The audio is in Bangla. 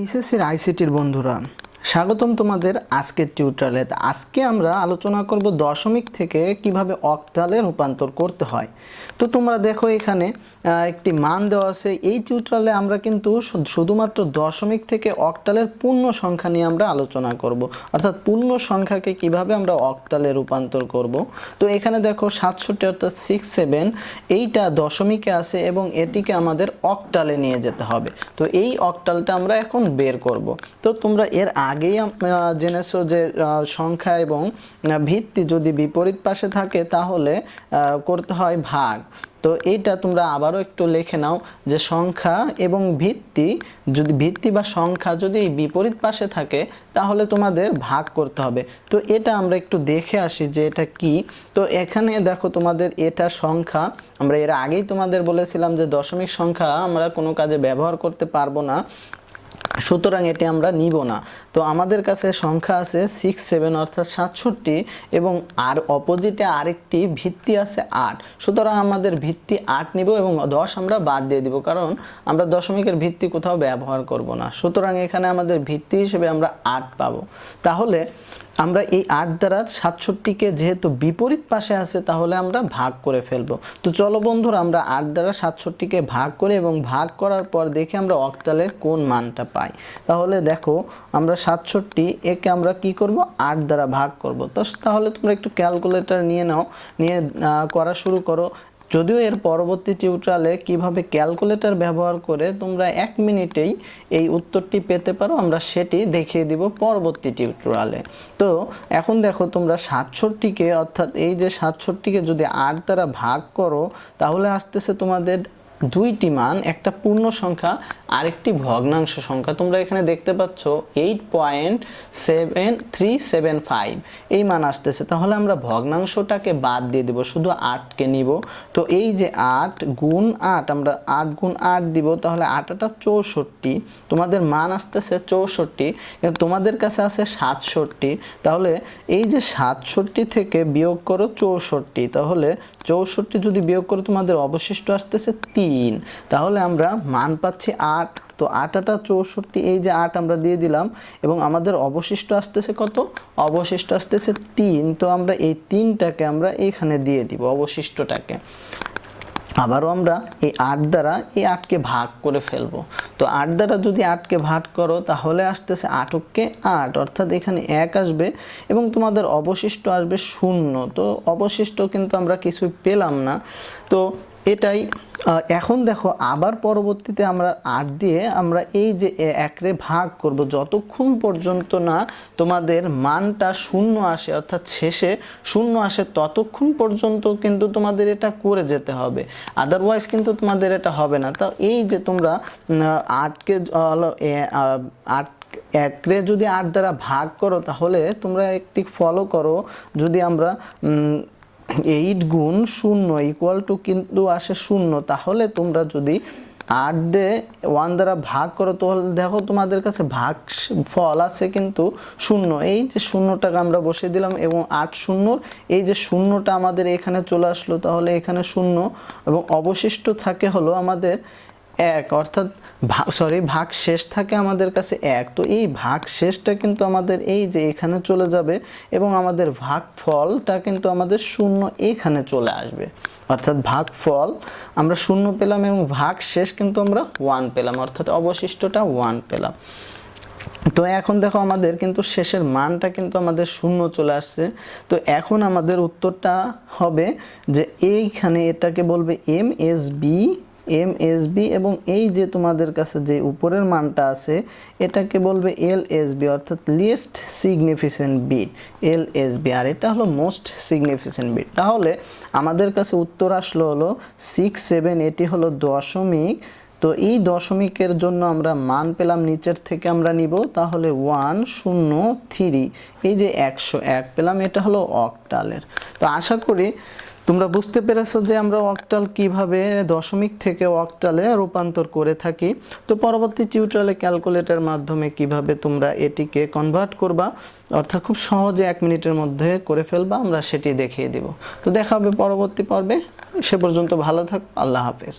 এইচএসসির আইসিটির বন্ধুরা, স্বাগতম তোমাদের আজকের টিউটোরিয়ালে। আজকে আমরা আলোচনা করব দশমিক থেকে কিভাবে অক্টালে রূপান্তর করতে হয়। তো তোমরা দেখো এখানে একটি মান দেওয়া আছে। এই টিউটোরিয়ালে আমরা কিন্তু শুধুমাত্র দশমিক থেকে অক্টালের পূর্ণ সংখ্যা নিয়ে আমরা আলোচনা করব, অর্থাৎ পূর্ণ সংখ্যাকে কিভাবে আমরা অক্টালে রূপান্তর করব। তো এখানে দেখো 67 অর্থাৎ 67 এইটা দশমিকে আছে এবং এটিকে আমাদের অক্টালে নিয়ে যেতে হবে। তো এই অক্টালটা আমরা এখন বের করব। তো তোমরা এর আগেই জেনেছো যে সংখ্যা এবং ভিত্তি যদি বিপরীত পাশে থাকে তাহলে করতে হয় ভাগ। তো এইটা তোমরা আবারও একটু লিখে নাও যে সংখ্যা এবং ভিত্তি বা সংখ্যা যদি বিপরীত পাশে থাকে তাহলে তোমাদের ভাগ করতে হবে। তো এটা আমরা একটু দেখে আসি যে এটা কি। তো এখানে দেখো তোমাদের এটা সংখ্যা, আমরা এর আগেই তোমাদের বলেছিলাম যে দশমিক সংখ্যা আমরা কোনো কাজে ব্যবহার করতে পারবো না, সুতরাং এটি আমরা নিব না। তো আমাদের কাছে সংখ্যা আছে 67 অর্থাৎ 67 এবং আর অপোজিটে আরেকটি ভিত্তি আছে 8, সুতরাং আমাদের ভিত্তি 8 নিব এবং 10 আমরা বাদ দিয়ে দিব, কারণ আমরা দশমিকের ভিত্তি কোথাও ব্যবহার করব না। সুতরাং এখানে আমাদের ভিত্তি হিসেবে আমরা 8 পাবো। তাহলে আমরা এই 8 দ্বারা 67কে যেহেতু বিপরীত পাশে আছে তাহলে আমরা ভাগ করে ফেলবো। তো চলো বন্ধুরা, আমরা 8 দ্বারা 67কে ভাগ করি এবং ভাগ করার পর দেখি আমরা অক্টালের কোন মানটা পাই। তাহলে দেখো আমরা 67 একে আমরা কি করব, 8 দ্বারা ভাগ করব। তো তাহলে তোমরা একটু ক্যালকুলেটর নিয়ে নাও, নিয়ে করা শুরু করো। যদিও এর পরবর্তী টিউটোরিয়ালে কিভাবে ক্যালকুলেটর ব্যবহার করে তোমরা 1 মিনিটেই এই উত্তরটি পেতে পারো, আমরা সেটি দেখিয়ে দিব পরবর্তী টিউটোরিয়ালে। তো এখন দেখো তোমরা 67কে অর্থাৎ এই যে 67কে যদি 8 দ্বারা ভাগ করো তাহলে আসতেছে তোমাদের দুইটি মান, একটা পূর্ণ সংখ্যা আরেকটি ভগ্নাংশ সংখ্যা। তোমরা এখানে দেখতে পাচ্ছ 8.7375 এই মান আসতেছে। তাহলে আমরা ভগ্নাংশটাকে বাদ দিয়ে দেব, শুধু 8কে নিব। তো এই যে 8 গুণ 8, আমরা 8 গুণ 8 দিব, তাহলে 8টা 64, তোমাদের মান আসতেছে 64, কিন্তু তোমাদের কাছে আছে 67। তাহলে এই যে 67 থেকে বিয়োগ করো 64, তাহলে 64 যদি বিয়োগ করো তোমাদের অবশিষ্ট আসতেছে 3, তাহলে আমরা মান পাচ্ছি 8। তো 8টা 64, এই যে 8 আমরা দিয়ে দিলাম এবং আমাদের অবশিষ্ট আসতেছে কত, অবশিষ্ট আসতেছে 3। তো আমরা এই 3টাকে আমরা এখানে দিয়ে দিব অবশিষ্টটাকে। আবারও আমরা এই 8 দ্বারা এই 8কে ভাগ করে ফেলবো। তো 8 দ্বারা যদি 8কে ভাগ করো তাহলে আসতেছে 8কে 8, অর্থাৎ এখানে 1 আসবে এবং তোমাদের অবশিষ্ট আসবে 0। তো অবশিষ্ট কিন্তু আমরা কিছু পেলাম না। তো এটাই এখন দেখো আবার পরবর্তীতে আমরা 8 দিয়ে আমরা এই যে 1 ভাগ করব, যতক্ষণ পর্যন্ত না তোমাদের মানটা 0 আসে, অর্থাৎ শেষে 0 আসে, ততক্ষণ পর্যন্ত কিন্তু তোমাদের এটা করে যেতে হবে, আদারওয়াইজ কিন্তু তোমাদের এটা হবে না। তো এই যে তোমরা 8কে 1 যদি 8 দ্বারা ভাগ করো তাহলে তোমরা একটি ফলো করো, যদি আমরা 8 গুণ 0 ইকুয়াল টু কিন্তু আসে 0, তাহলে তোমরা যদি 8 দিয়ে 1 দ্বারা ভাগ করো তাহলে দেখো তোমাদের কাছে ভাগ ফল আছে কিন্তু 0। এই যে 0টাকে আমরা বসিয়ে দিলাম এবং 8 0, এই যে 0টা আমাদের এখানে চলে আসলো, তাহলে এখানে 0 এবং অবশিষ্ট থাকে হলো আমাদের 1, অর্থাৎ ভাগ শেষ থাকে আমাদের কাছে 1। তো এই ভাগ শেষটা কিন্তু আমাদের এই যে এখানে চলে যাবে এবং আমাদের ভাগ ফলটা কিন্তু আমাদের 0 এখানে চলে আসবে, অর্থাৎ ভাগ ফল আমরা 0 পেলাম এবং ভাগ শেষ কিন্তু আমরা 1 পেলাম, অর্থাৎ অবশিষ্টটা 1 পেলাম। তো এখন দেখো আমাদের কিন্তু শেষের মানটা কিন্তু আমাদের 0 চলে আসছে। তো এখন আমাদের উত্তরটা হবে যে এইখানে এটাকে বলবে এমএসবি এবং এই যে তোমাদের কাছে যে উপরের মানটা আছে এটাকে বলবে এলএসবি, অর্থাৎ লিস্ট সিগনিফিকেন্ট বিট, এলএসবি, আর এটা হলো মোস্ট সিগনিফিকেন্ট বিট। তাহলে আমাদের কাছে উত্তর আসলো হলো 67, এটি হলো দশমিক। তো এই দশমিকের জন্য আমরা মান পেলাম, নিচের থেকে আমরা নিব, তাহলে 103, এই যে 101 পেলাম, এটা হলো অক্টালের। তো আশা করি তোমরা বুঝতে পেরেছো যে আমরা অক্টাল কিভাবে দশমিক থেকে অক্টালে রূপান্তর করে থাকি। তো পরবর্তী টিউটোরিয়ালে ক্যালকুলেটরের মাধ্যমে কিভাবে তোমরা এটিকে কনভার্ট করবা, অর্থাৎ খুব সহজে 1 মিনিটের মধ্যে করে ফেলবা, আমরা সেটি দেখিয়ে দেব। তো দেখা হবে পরবর্তী পর্বে। সে পর্যন্ত ভালো থাকো, আল্লাহ হাফেজ।